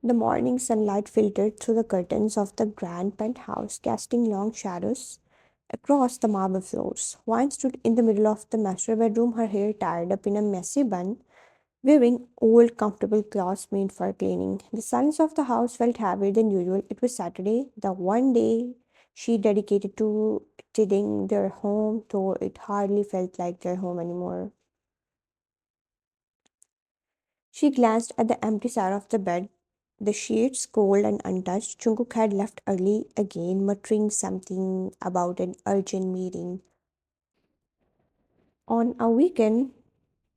The morning sunlight filtered through the curtains of the grand penthouse, casting long shadows across the marble floors. Wine stood in the middle of the master bedroom, her hair tied up in a messy bun, wearing old, comfortable clothes made for cleaning. The silence of the house felt heavier than usual. It was Saturday, the one day she dedicated to tidying their home, though it hardly felt like their home anymore. She glanced at the empty side of the bed, the sheets cold and untouched. Jungkook had left early again, muttering something about an urgent meeting. On a weekend,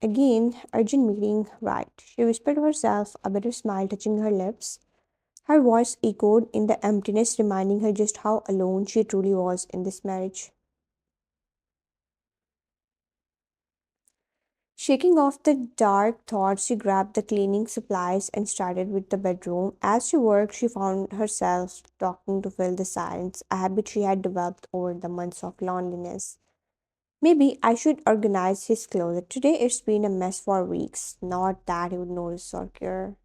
again, urgent meeting, right. She whispered to herself, a bitter smile touching her lips. Her voice echoed in the emptiness, reminding her just how alone she truly was in this marriage. Shaking off the dark thoughts, she grabbed the cleaning supplies and started with the bedroom. As she worked, she found herself talking to fill the silence, a habit she had developed over the months of loneliness. Maybe I should organize his closet. Today it's been a mess for weeks. Not that he would notice or care.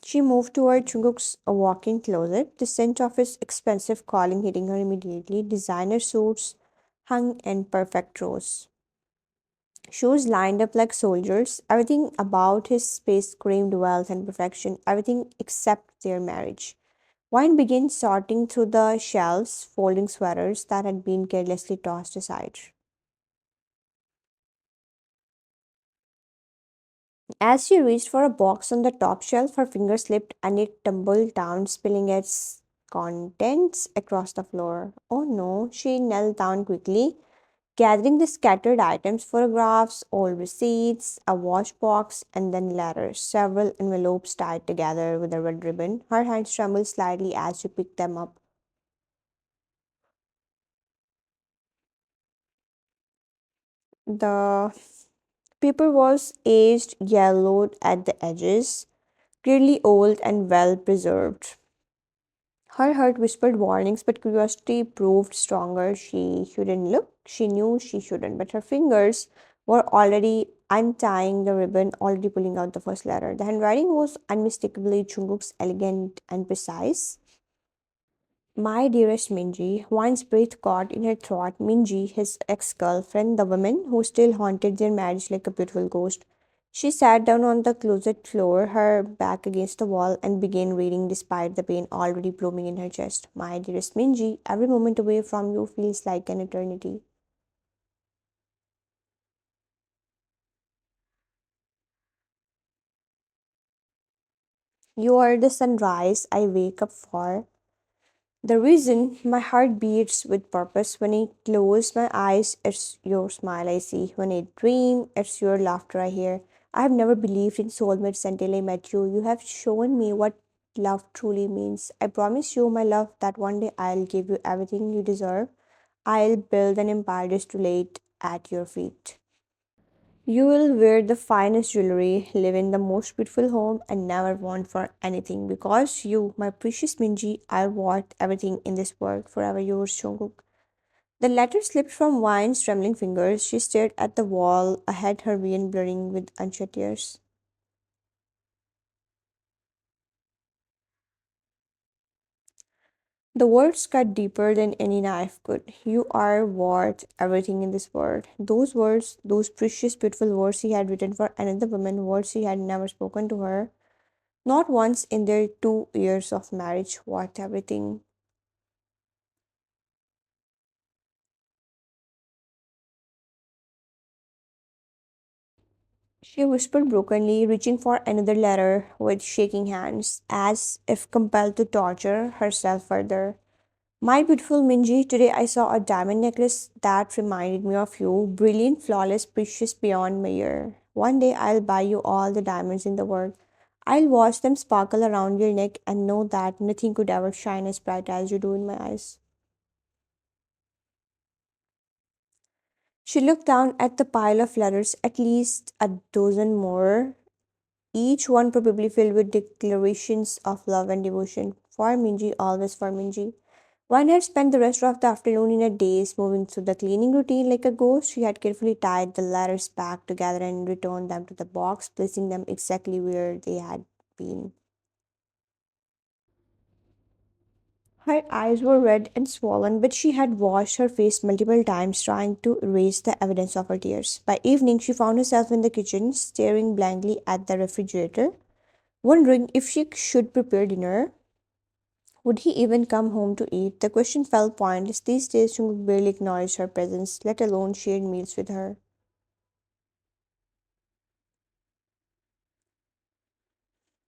She moved toward Jungkook's walk-in closet, the scent of his expensive calling hitting her immediately. Designer suits hung in perfect rows. Shoes lined up like soldiers. Everything about his space screamed wealth and perfection, everything except their marriage. Wine began sorting through the shelves, folding sweaters that had been carelessly tossed aside. As she reached for a box on the top shelf, her finger slipped and it tumbled down, spilling its contents across the floor. Oh no, she knelt down quickly, gathering the scattered items, photographs, old receipts, a watch box, and then letters, several envelopes tied together with a red ribbon. Her hands trembled slightly as she picked them up. The paper was aged, yellowed at the edges, clearly old and well preserved. Her heart whispered warnings, but curiosity proved stronger. She shouldn't look. She knew she shouldn't, but her fingers were already untying the ribbon, already pulling out the first letter. The handwriting was unmistakably Jungkook's, elegant and precise. My dearest Minji, Wine's breath caught in her throat. Minji, his ex girlfriend, the woman who still haunted their marriage like a beautiful ghost. She sat down on the closet floor, her back against the wall, and began reading despite the pain already blooming in her chest. My dearest Minji, every moment away from you feels like an eternity. You are the sunrise I wake up for. The reason my heart beats with purpose. When I close my eyes, it's your smile I see. When I dream, it's your laughter I hear. I have never believed in soulmates until I met you. You have shown me what love truly means. I promise you, my love, that one day I'll give you everything you deserve. I'll build an empire just to lay it at your feet. You will wear the finest jewelry, live in the most beautiful home, and never want for anything because you, my precious Minji, are worth everything in this world. Forever yours, Jungkook. The letter slipped from Wine's trembling fingers. She stared at the wall ahead, her vision blurring with unshed tears. The words cut deeper than any knife could. You are worth everything in this world. Those words, those precious, beautiful words he had written for another woman, words he had never spoken to her. Not once in their 2 years of marriage, worth everything. She whispered brokenly, reaching for another letter with shaking hands, as if compelled to torture herself further. My beautiful Minji, today I saw a diamond necklace that reminded me of you, brilliant, flawless, precious beyond measure. One day I'll buy you all the diamonds in the world. I'll watch them sparkle around your neck and know that nothing could ever shine as bright as you do in my eyes. She looked down at the pile of letters, at least a dozen more, each one probably filled with declarations of love and devotion. For Minji, always for Minji. One had spent the rest of the afternoon in a daze, moving through the cleaning routine like a ghost. She had carefully tied the letters back together and returned them to the box, placing them exactly where they had been. Her eyes were red and swollen, but she had washed her face multiple times, trying to erase the evidence of her tears. By evening, she found herself in the kitchen, staring blankly at the refrigerator, wondering if she should prepare dinner. Would he even come home to eat? The question felt pointless. These days, she barely acknowledged her presence, let alone shared meals with her.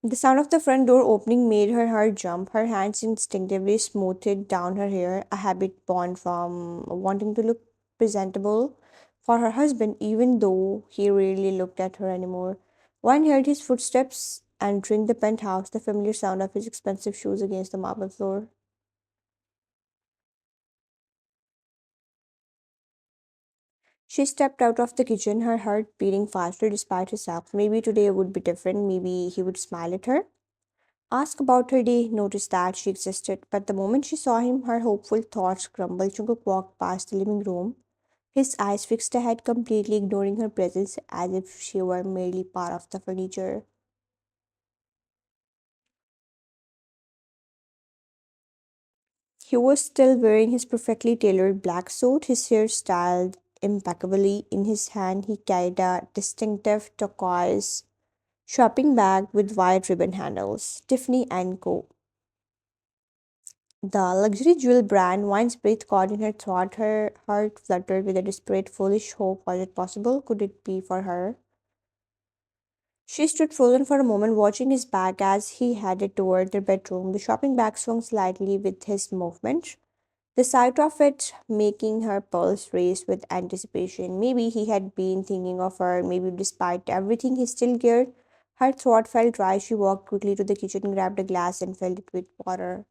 The sound of the front door opening made her heart jump. Her hands instinctively smoothed down her hair, a habit born from wanting to look presentable for her husband, even though he rarely looked at her anymore. One heard his footsteps entering the penthouse, the familiar sound of his expensive shoes against the marble floor. She stepped out of the kitchen, her heart beating faster despite herself. Maybe today would be different. Maybe he would smile at her. Ask about her day, noticed that she existed, but the moment she saw him, her hopeful thoughts crumbled. Jungkook walked past the living room, his eyes fixed ahead, completely ignoring her presence as if she were merely part of the furniture. He was still wearing his perfectly tailored black suit, his hair styled impeccably. In his hand, he carried a distinctive turquoise shopping bag with white ribbon handles. Tiffany and Co. The luxury jewel brand, Wine's breath caught in her throat. Her heart fluttered with a desperate, foolish hope. Was it possible? Could it be for her? She stood frozen for a moment, watching his bag as he headed toward their bedroom. The shopping bag swung slightly with his movement, the sight of it making her pulse race with anticipation. Maybe he had been thinking of her. Maybe despite everything, he still cared. Her throat felt dry. She walked quickly to the kitchen, grabbed a glass, and filled it with water.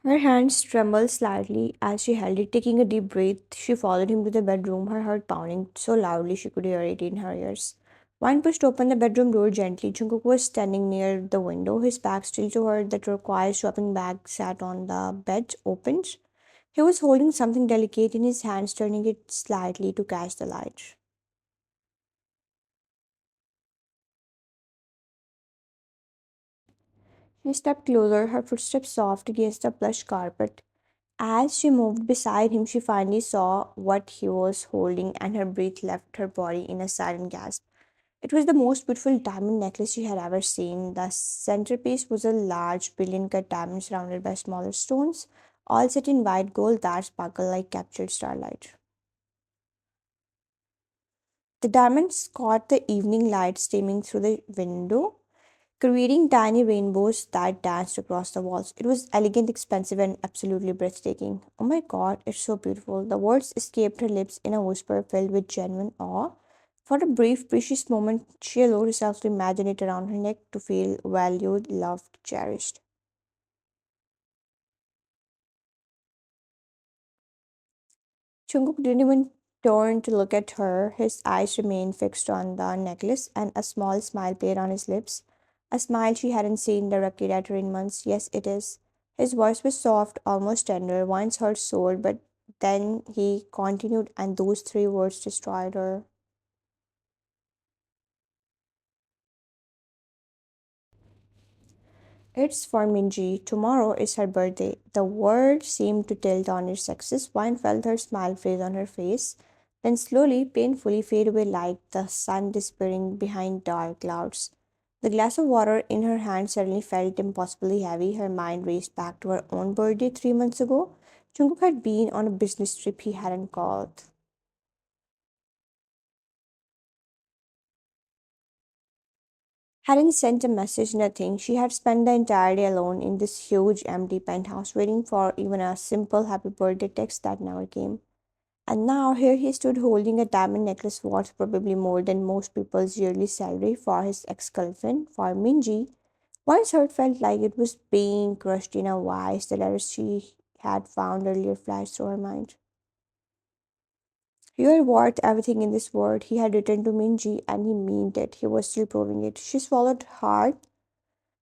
Her hands trembled slightly as she held it, taking a deep breath. She followed him to the bedroom, her heart pounding so loudly she could hear it in her ears. Wine pushed open the bedroom door gently. Jungkook was standing near the window, his back still to her. The turquoise shopping bag sat on the bed, opened. He was holding something delicate in his hands, turning it slightly to catch the light. She stepped closer, her footsteps soft against the plush carpet. As she moved beside him, she finally saw what he was holding, and her breath left her body in a silent gasp. It was the most beautiful diamond necklace she had ever seen. The centerpiece was a large, brilliant cut diamond surrounded by smaller stones, all set in white gold that sparkled like captured starlight. The diamonds caught the evening light streaming through the window, creating tiny rainbows that danced across the walls. It was elegant, expensive, and absolutely breathtaking. Oh my god, it's so beautiful. The words escaped her lips in a whisper filled with genuine awe. For a brief, precious moment, she allowed herself to imagine it around her neck, to feel valued, loved, cherished. Jungkook didn't even turn to look at her. His eyes remained fixed on the necklace, and a small smile played on his lips. A smile she hadn't seen directly at her in months. Yes, it is. His voice was soft, almost tender. Once heart soared, but then he continued, and those three words destroyed her. It's for Minji. Tomorrow is her birthday. The word seemed to tilt on its axis. Wine felt her smile freeze on her face, then slowly, painfully fade away like the sun disappearing behind dark clouds. The glass of water in her hand suddenly felt impossibly heavy. Her mind raced back to her own birthday 3 months ago. Jungkook had been on a business trip he hadn't called. Hadn't sent a message, nothing. She had spent the entire day alone in this huge empty penthouse, waiting for even a simple happy birthday text that never came. And now here he stood holding a diamond necklace worth probably more than most people's yearly salary for his ex-girlfriend, for Minji. One's heart felt like it was being crushed in a vise. The letters she had found earlier flashed through her mind. You are worth everything in this world, he had written to Minji, and he meant it. He was still proving it. She swallowed hard,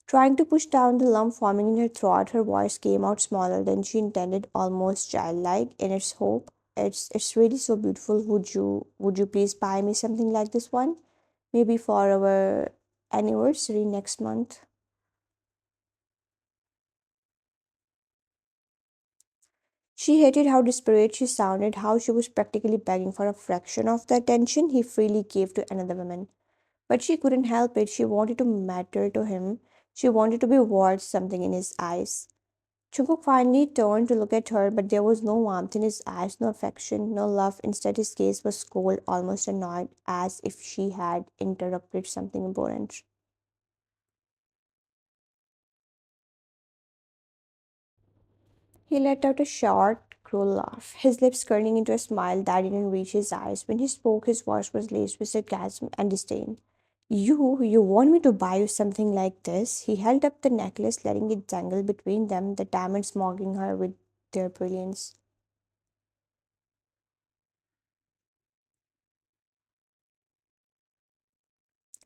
trying to push down the lump forming in her throat. Her voice came out smaller than she intended, almost childlike in its hope. It's really so beautiful. Would you please buy me something like this one? Maybe for our anniversary next month. She hated how desperate she sounded, how she was practically begging for a fraction of the attention he freely gave to another woman. But she couldn't help it. She wanted to matter to him. She wanted to be worth something in his eyes. Jungkook finally turned to look at her, but there was no warmth in his eyes, no affection, no love. Instead, his gaze was cold, almost annoyed, as if she had interrupted something important. He let out a short, cruel laugh, his lips curling into a smile that didn't reach his eyes. When he spoke, his voice was laced with sarcasm and disdain. You want me to buy you something like this? He held up the necklace, letting it dangle between them, the diamonds mocking her with their brilliance.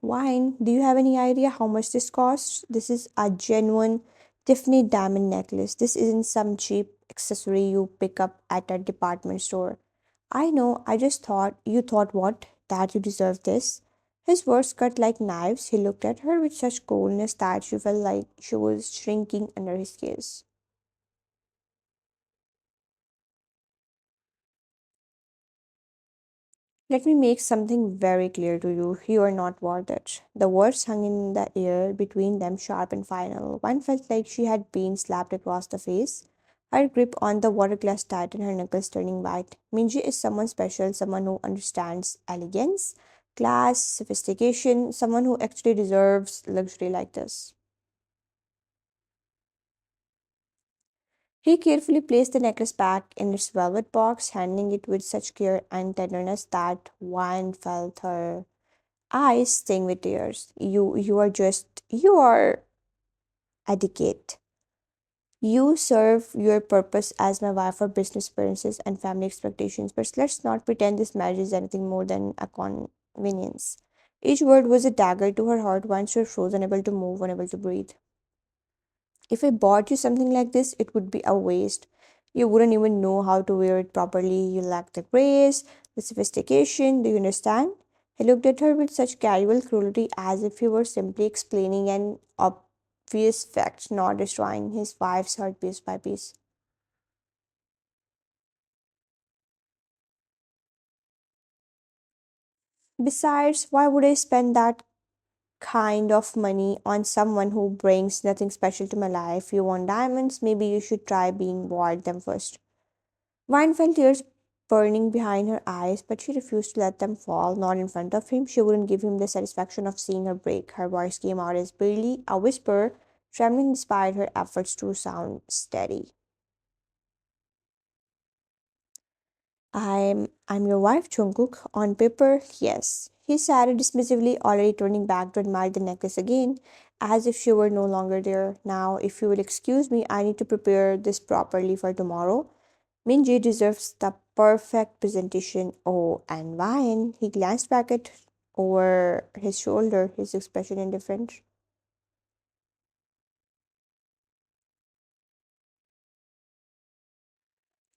Wine, do you have any idea how much this costs? This is a genuine Tiffany diamond necklace. This isn't some cheap accessory you pick up at a department store. I know, I just thought, you thought what? That you deserve this? His words cut like knives. He looked at her with such coldness that she felt like she was shrinking under his gaze. Let me make something very clear to you. You are not worth it. The words hung in the air between them, sharp and final. One felt like she had been slapped across the face. Her grip on the water glass tightened, her knuckles turning white. Minji is someone special, someone who understands elegance, class, sophistication, someone who actually deserves luxury like this. He carefully placed the necklace back in its velvet box, handling it with such care and tenderness that one felt her eyes sting with tears. You are adequate. You serve your purpose as my wife for business appearances and family expectations, but let's not pretend this marriage is anything more than a convenience. Each word was a dagger to her heart. Once she was frozen, unable to move, unable to breathe. If I bought you something like this, it would be a waste. You wouldn't even know how to wear it properly. You lack the grace, the sophistication. Do you understand? He looked at her with such casual cruelty as if he were simply explaining an obvious fact, not destroying his wife's heart piece by piece. Besides, why would I spend that kind of money on someone who brings nothing special to my life? You want diamonds? Maybe you should try being ward them first. Vine felt tears burning behind her eyes, but she refused to let them fall, not in front of him. She wouldn't give him the satisfaction of seeing her break. Her voice came out as barely a whisper, trembling despite her efforts to sound steady. I'm your wife, Jungkook. On paper, yes. He said it dismissively, already turning back to admire the necklace again, as if she were no longer there. Now, if you will excuse me, I need to prepare this properly for tomorrow. Minji deserves the perfect presentation. Oh, and wine. He glanced back at over his shoulder, his expression indifferent.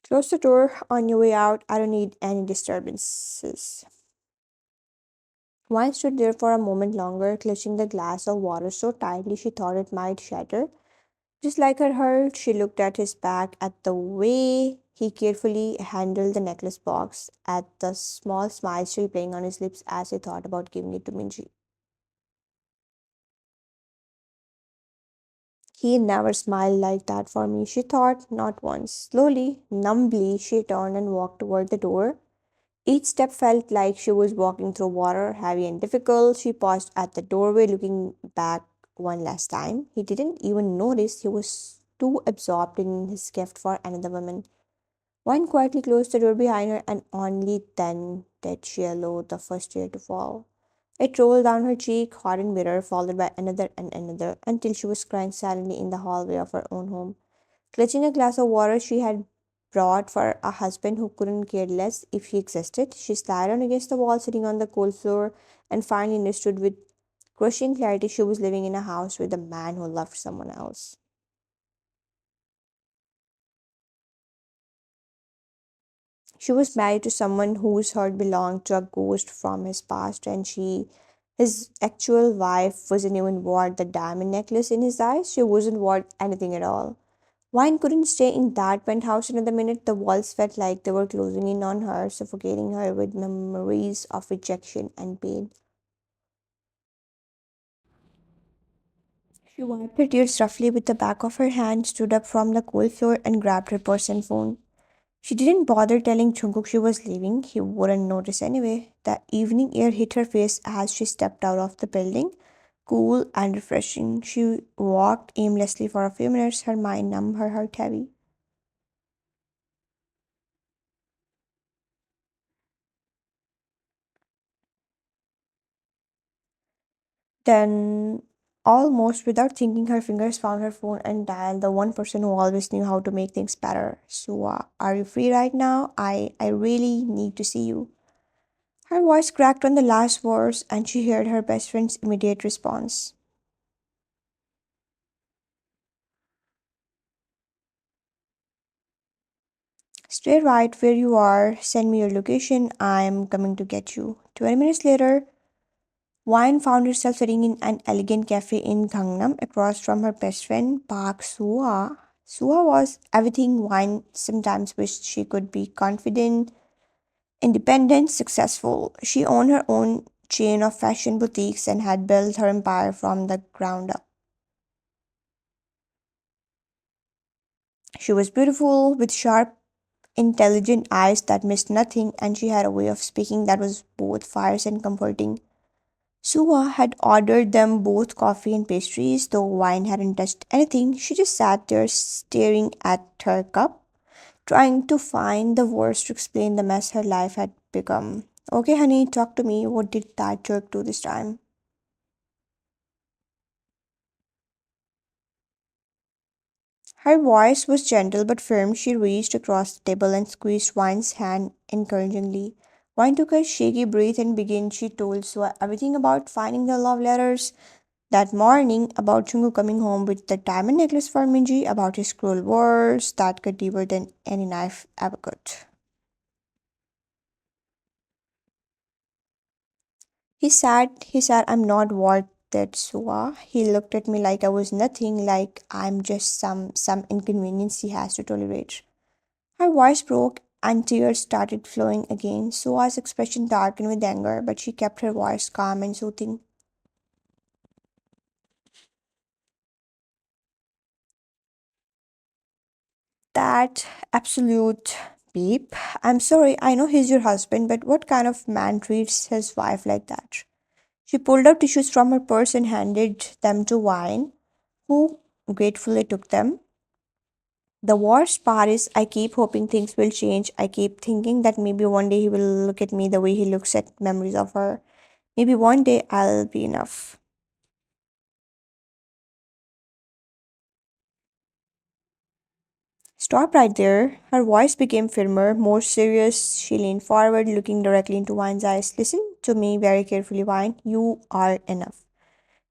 Close the door on your way out. I don't need any disturbances. Wine stood there for a moment longer, clutching the glass of water so tightly she thought it might shatter. Just like her heart, she looked at his back, at the way he carefully handled the necklace box, at the small smile still playing on his lips as he thought about giving it to Minji. He never smiled like that for me, she thought, not once. Slowly, numbly, she turned and walked toward the door. Each step felt like she was walking through water, heavy and difficult. She paused at the doorway, looking back one last time. He didn't even notice he was too absorbed in his gift for another woman. One quietly closed the door behind her, and only then did she allow the first tear to fall. It rolled down her cheek, hot and bitter, followed by another and another, until she was crying silently in the hallway of her own home. Clutching a glass of water she had brought for a husband who couldn't care less if he existed. She sat down against the wall, sitting on the cold floor, and finally understood with crushing clarity she was living in a house with a man who loved someone else. She was married to someone whose heart belonged to a ghost from his past, and his actual wife, wasn't even worth the diamond necklace in his eyes. She wasn't worth anything at all. Wine couldn't stay in that penthouse another minute. The walls felt like they were closing in on her, suffocating her with memories of rejection and pain. She wiped her tears roughly with the back of her hand, stood up from the cold floor, and grabbed her purse and phone. She didn't bother telling Jungkook she was leaving. He wouldn't notice anyway. The evening air hit her face as she stepped out of the building, cool and refreshing. She walked aimlessly for a few minutes, her mind numb, her heart heavy. Then, almost without thinking, her fingers found her phone and dialed the one person who always knew how to make things better. Sua, are you free right now? I really need to see you. Her voice cracked on the last words, and she heard her best friend's immediate response. Stay right where you are. Send me your location. I'm coming to get you. 20 minutes later, Wine found herself sitting in an elegant cafe in Gangnam across from her best friend Park Sua. Sua was everything Wine sometimes wished she could be: confident, independent, successful. She owned her own chain of fashion boutiques and had built her empire from the ground up. She was beautiful, with sharp, intelligent eyes that missed nothing, and she had a way of speaking that was both fierce and comforting. Suha had ordered them both coffee and pastries, though Wine hadn't touched anything. She just sat there staring at her cup, trying to find the words to explain the mess her life had become. Okay, honey, talk to me. What did that jerk do this time? Her voice was gentle but firm. She reached across the table and squeezed Wine's hand encouragingly. Wine took a shaky breath and began. She told Sua everything about finding the love letters that morning, about Chungu coming home with the diamond necklace for Minji, about his cruel words that cut deeper than any knife ever could. He said, I'm not worth that, Sua. He looked at me like I was nothing, like I'm just some inconvenience he has to tolerate. Her voice broke and tears started flowing again. Sua's expression darkened with anger, but she kept her voice calm and soothing. That absolute beep. I'm sorry, I know he's your husband, but what kind of man treats his wife like that? She pulled out tissues from her purse and handed them to Wine, who gratefully took them. The worst part is, I keep hoping things will change. I keep thinking that maybe one day he will look at me the way he looks at memories of her. Maybe one day I'll be enough. Stop right there. Her voice became firmer, more serious. She leaned forward, looking directly into Wine's eyes. Listen to me very carefully, Wine. You are enough.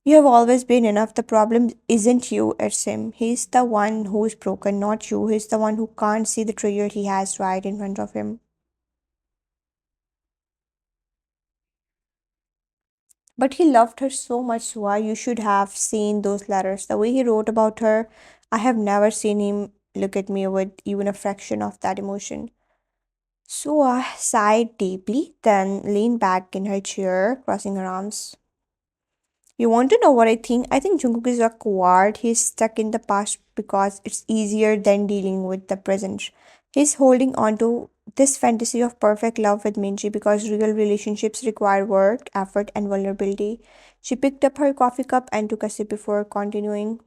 You have always been enough. The problem isn't you, it's him. He's the one who's broken, not you. He's the one who can't see the treasure he has right in front of him. But he loved her so much, Sua. You should have seen those letters. The way he wrote about her, I have never seen him look at me with even a fraction of that emotion. Sua sighed deeply, then leaned back in her chair, crossing her arms. You want to know what I think? I think Jungkook is a coward. He's stuck in the past because it's easier than dealing with the present. He's holding on to this fantasy of perfect love with Minji because real relationships require work, effort, and vulnerability. She picked up her coffee cup and took a sip before continuing.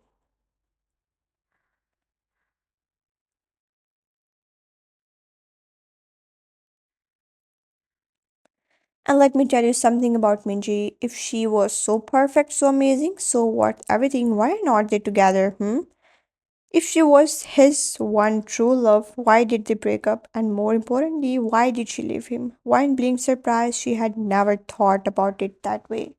And let me tell you something about Minji. If she was so perfect, so amazing, so worth everything, why not they together? Hmm? If she was his one true love, why did they break up? And more importantly, why did she leave him? Wine blinked surprise, she had never thought about it that way.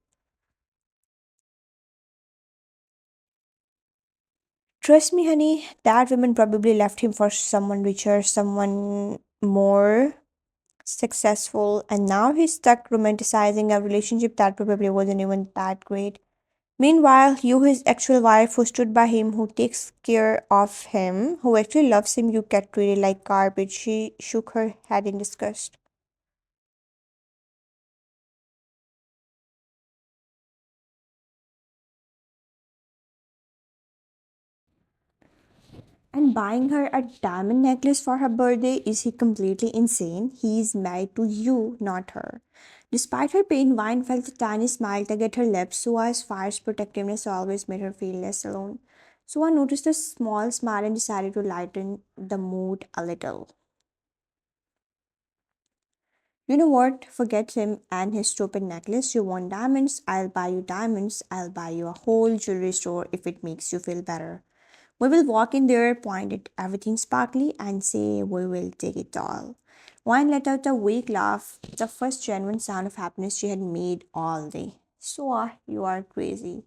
Trust me, honey, that woman probably left him for someone richer, someone more successful, and now he's stuck romanticizing a relationship that probably wasn't even that great. Meanwhile, you, his actual wife, who stood by him, who takes care of him, who actually loves him, you get treated like garbage. She shook her head in disgust. And buying her a diamond necklace for her birthday, is he completely insane? He is married to you, not her. Despite her pain, Vine felt a tiny smile tug at her lips. Sua's fierce protectiveness always made her feel less alone. Sua noticed a small smile and decided to lighten the mood a little. You know what? Forget him and his stupid necklace. You want diamonds? I'll buy you diamonds. I'll buy you a whole jewelry store if it makes you feel better. We will walk in there, point at everything sparkly, and say we will take it all. Wine let out a weak laugh, the first genuine sound of happiness she had made all day. So, you are crazy.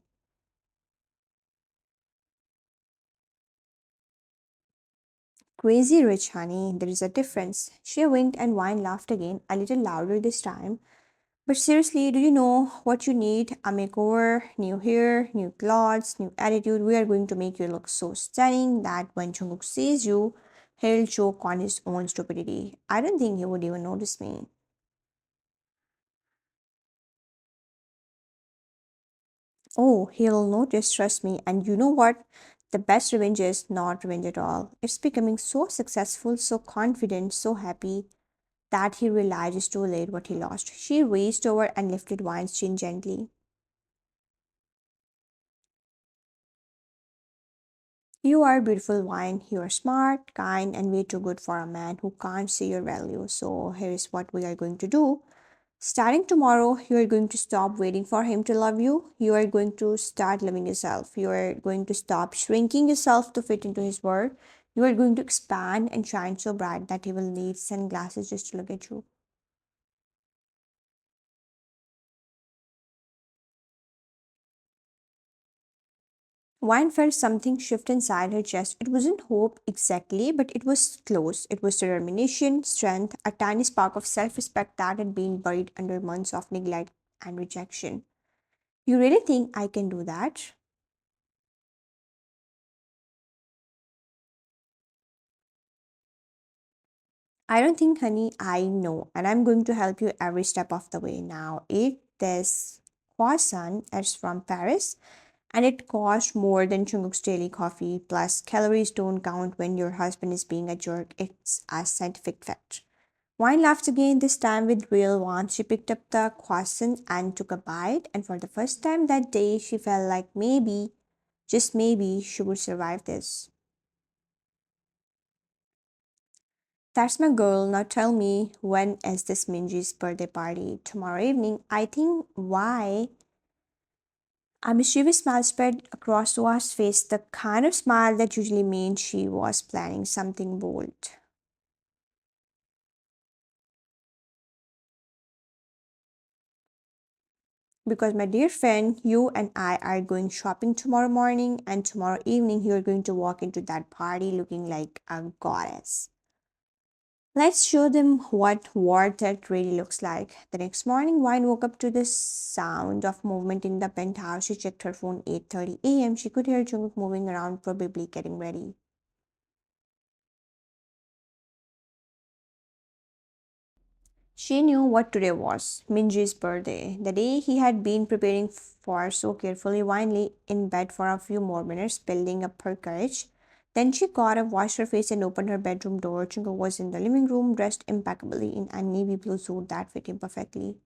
Crazy rich, honey. There is a difference. She winked and Wine laughed again, a little louder this time. But seriously, do you know what you need? A makeover, new hair, new clothes, new attitude. We are going to make you look so stunning that when Jungkook sees you, he'll choke on his own stupidity. I don't think he would even notice me. Oh, he'll notice, trust me. And you know what? The best revenge is not revenge at all. It's becoming so successful, so confident, so happy that he realizes too late what he lost. She reached over and lifted Wine's chin gently. You are beautiful, Wine. You are smart, kind, and way too good for a man who can't see your value. So, here is what we are going to do. Starting tomorrow, you are going to stop waiting for him to love you. You are going to start loving yourself. You are going to stop shrinking yourself to fit into his world. You are going to expand and shine so bright that he will need sunglasses just to look at you. Wine felt something shift inside her chest. It wasn't hope exactly, but it was close. It was determination, strength, a tiny spark of self respect that had been buried under months of neglect and rejection. You really think I can do that? I don't think, honey, I know. And I'm going to help you every step of the way. Now, eat this croissant. It's from Paris and it costs more than Jungkook's daily coffee. Plus, calories don't count when your husband is being a jerk. It's a scientific fact. Wine laughed again, this time with real warmth. She picked up the croissant and took a bite, and for the first time that day, she felt like maybe, just maybe, she would survive this. That's my girl. Now tell me, when is this Minji's birthday party? Tomorrow evening. I think why? A mischievous smile spread across Sua's face, the kind of smile that usually means she was planning something bold. Because, my dear friend, you and I are going shopping tomorrow morning, and tomorrow evening you are going to walk into that party looking like a goddess. Let's show them what worth it really looks like. The next morning, Wine woke up to the sound of movement in the penthouse. She checked her phone 8:30 a.m. She could hear Jungkook moving around, probably getting ready. She knew what today was, Minji's birthday, the day he had been preparing for so carefully, Winely in bed for a few more minutes, building up her courage. Then she got up, washed her face, and opened her bedroom door. Chungo was in the living room, dressed impeccably in a navy blue suit that fit him perfectly.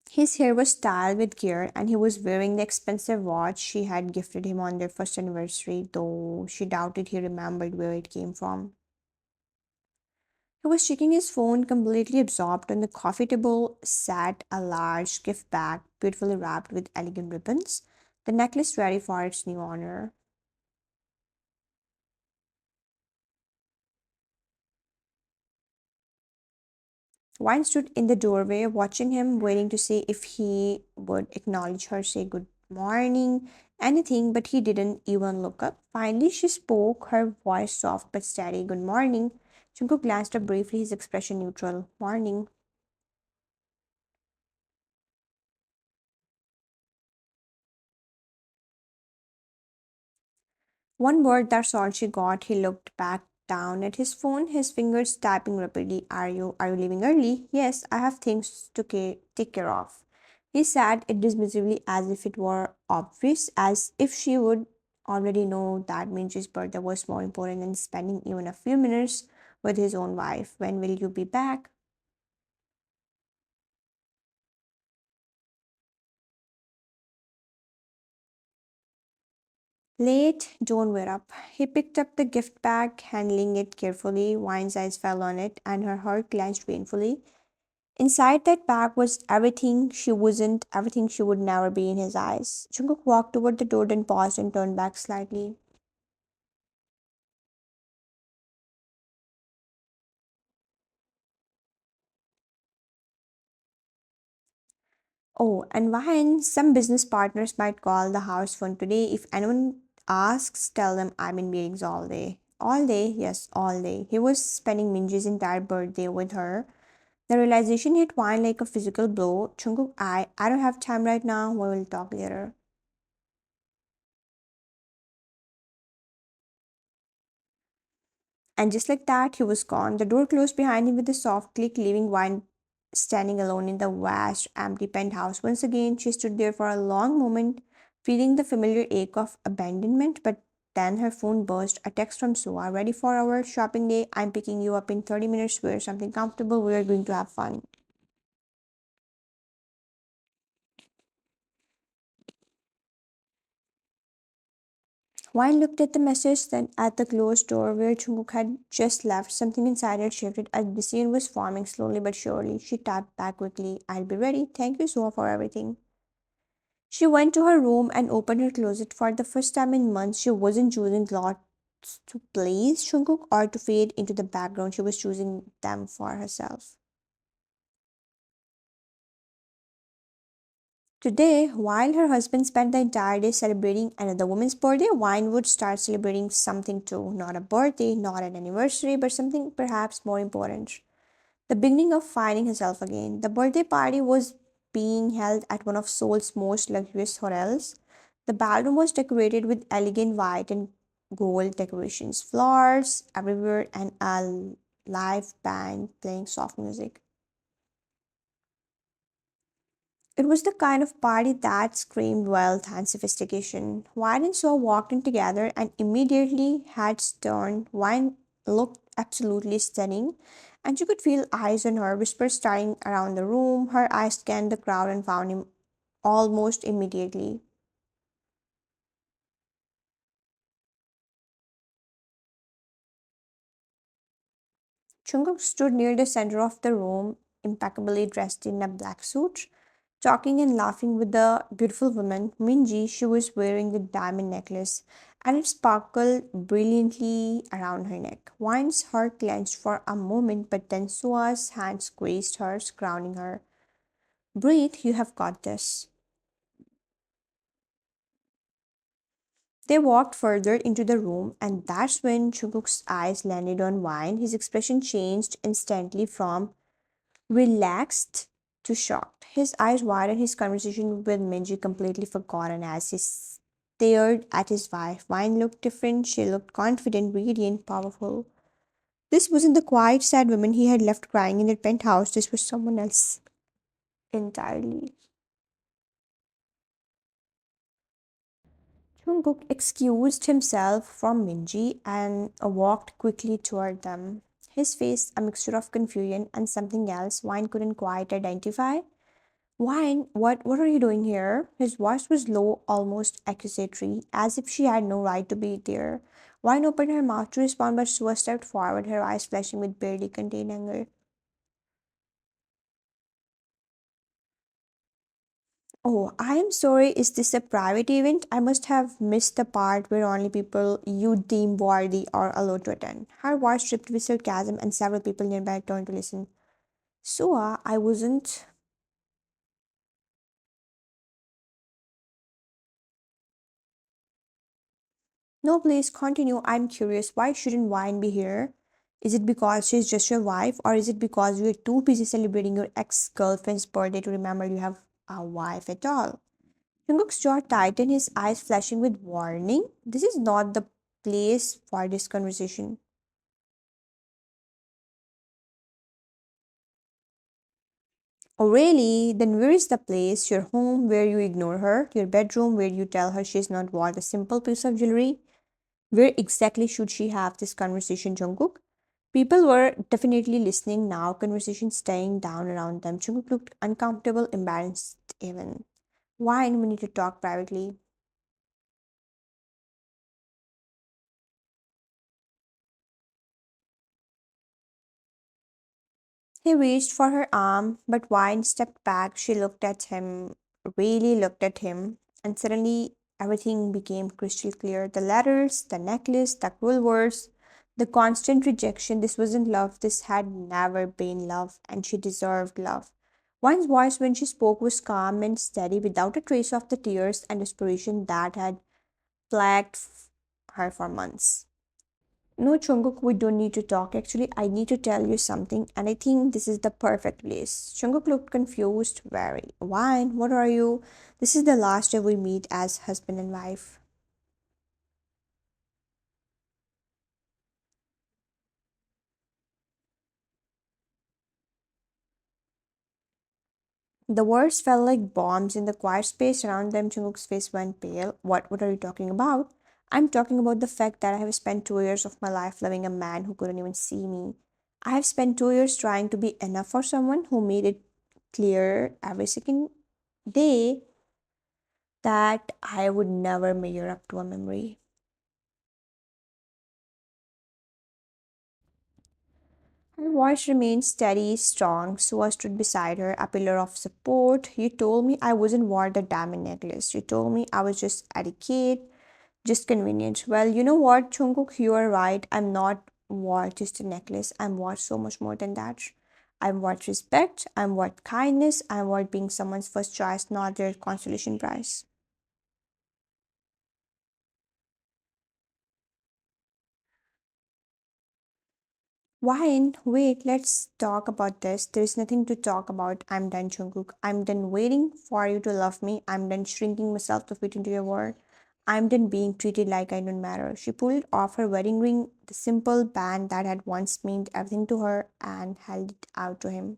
His hair was styled with care, and he was wearing the expensive watch she had gifted him on their first anniversary, though she doubted he remembered where it came from. He was checking his phone, completely absorbed. On the coffee table sat a large gift bag, beautifully wrapped with elegant ribbons, the necklace ready for its new owner. Wine stood in the doorway, watching him, waiting to see if he would acknowledge her, say good morning, anything, but he didn't even look up. Finally, she spoke, her voice soft but steady. Good morning. Jungkook glanced up briefly, his expression neutral. Morning. One word, that's all she got. He looked back down at his phone, his fingers tapping rapidly. Are you leaving early? Yes, I have things to take care of. He said it dismissively as if it were obvious, as if she would already know that Minji's birthday was more important than spending even a few minutes with his own wife. When will you be back? Late, don't wear up. He picked up the gift bag, handling it carefully. Wine's eyes fell on it, and her heart clenched painfully. Inside that bag was everything she wasn't, everything she would never be in his eyes. Jungkook walked toward the door, then paused and turned back slightly. Oh, and when some business partners might call the house phone today, if anyone asks, tell them I'm in meetings all day. All day, yes, all day. He was spending Minji's entire birthday with her. The realization hit Wine like a physical blow. Jungkook, I don't have time right now. We will talk later. And just like that, he was gone. The door closed behind him with a soft click, leaving Wine standing alone in the vast, empty penthouse. Once again, she stood there for a long moment, feeling the familiar ache of abandonment. But then her phone buzzed. A text from Sua. Ready for our shopping day? I'm picking you up in 30 minutes. Wear something comfortable. We are going to have fun. Wine looked at the message, then at the closed door where Jungkook had just left. Something inside her shifted. A decision was forming slowly but surely. She tapped back quickly. I'll be ready. Thank you, Sua, for everything. She went to her room and opened her closet. For the first time in months, she wasn't choosing clothes to please Jungkook or to fade into the background. She was choosing them for herself. Today, while her husband spent the entire day celebrating another woman's birthday, Wine would start celebrating something too. Not a birthday, not an anniversary, but something perhaps more important. The beginning of finding herself again. The birthday party was being held at one of Seoul's most luxurious hotels. The ballroom was decorated with elegant white and gold decorations, flowers everywhere, and a live band playing soft music. It was the kind of party that screamed wealth and sophistication. Wine and Shaw walked in together and immediately heads turned. Wine looked absolutely stunning, and you could feel eyes on her, whispers starting around the room. Her eyes scanned the crowd and found him almost immediately. Jungkook stood near the center of the room, impeccably dressed in a black suit, talking and laughing with the beautiful woman, Minji. She was wearing the diamond necklace, and it sparkled brilliantly around her neck. Wine's heart clenched for a moment, but then Sua's hand squeezed hers, grounding her. Breathe, you have got this. They walked further into the room, and that's when Jungkook's eyes landed on Wine. His expression changed instantly from relaxed to shocked. His eyes widened, his conversation with Minji completely forgotten as he stared at his wife. Wine looked different. She looked confident, radiant, powerful. This wasn't the quiet, sad woman he had left crying in the penthouse. This was someone else entirely. Jungkook excused himself from Minji and walked quickly toward them. His face a mixture of confusion and something else Wine couldn't quite identify. Wine, what are you doing here? His voice was low, almost accusatory, as if she had no right to be there. Wine opened her mouth to respond, but Sua stepped forward, her eyes flashing with barely contained anger. Oh, I am sorry. Is this a private event? I must have missed the part where only people you deem worthy are allowed to attend. Her voice dripped with sarcasm, and several people nearby turned to listen. Sua, I wasn't. No, please continue. I'm curious. Why shouldn't Wine be here? Is it because she's just your wife, or is it because you're too busy celebrating your ex girlfriend's birthday to remember you have a wife at all? Jungkook's jaw tightened, his eyes flashing with warning. This is not the place for this conversation. Oh, really? Then where is the place? Your home where you ignore her? Your bedroom where you tell her she's not worth a simple piece of jewelry? Where exactly should she have this conversation, Jungkook? People were definitely listening now, conversation staying down around them. Jungkook looked uncomfortable, embarrassed even. Why? We need to talk privately. He reached for her arm, but Wine stepped back. She looked at him, really looked at him, and suddenly everything became crystal clear. The letters, the necklace, the cruel words, the constant rejection. This wasn't love. This had never been love, and she deserved love. Wine's voice, when she spoke, was calm and steady, without a trace of the tears and desperation that had plagued her for months. No, Chunguk, we don't need to talk. Actually, I need to tell you something, and I think this is the perfect place. Chunguk looked confused, very. Why? What are you? This is the last day we meet as husband and wife. The words fell like bombs in the quiet space around them. Chunguk's face went pale. What are you talking about? I'm talking about the fact that I have spent 2 years of my life loving a man who couldn't even see me. I have spent 2 years trying to be enough for someone who made it clear every second day that I would never measure up to a memory. Her voice remained steady, strong. Sua stood beside her, a pillar of support. You told me I wasn't worth the diamond necklace. You told me I was just etiquette, just convenient. Well, you know what, Jungkook, you are right. I'm not worth just a necklace. I'm worth so much more than that. I'm worth respect. I'm worth kindness. I'm worth being someone's first choice, not their consolation prize. Why? Wait, let's talk about this. There's nothing to talk about. I'm done, Jungkook. I'm done waiting for you to love me. I'm done shrinking myself to fit into your world. I'm done being treated like I don't matter. She pulled off her wedding ring, the simple band that had once meant everything to her, and held it out to him.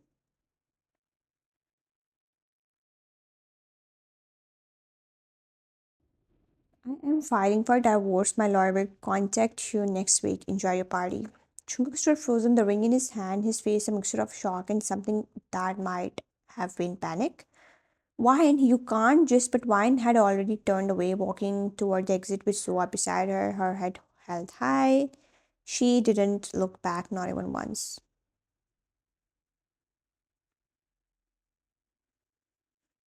I am filing for divorce. My lawyer will contact you next week. Enjoy your party. Jungkook stood frozen, the ring in his hand, his face a mixture of shock and something that might have been panic. Wine, you can't just, but Wine had already turned away, walking toward the exit with Soa beside her, her head held high. She didn't look back, not even once.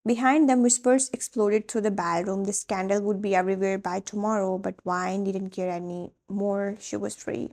Behind them, whispers exploded through the ballroom. The scandal would be everywhere by tomorrow, but Wine didn't care any more. She was free.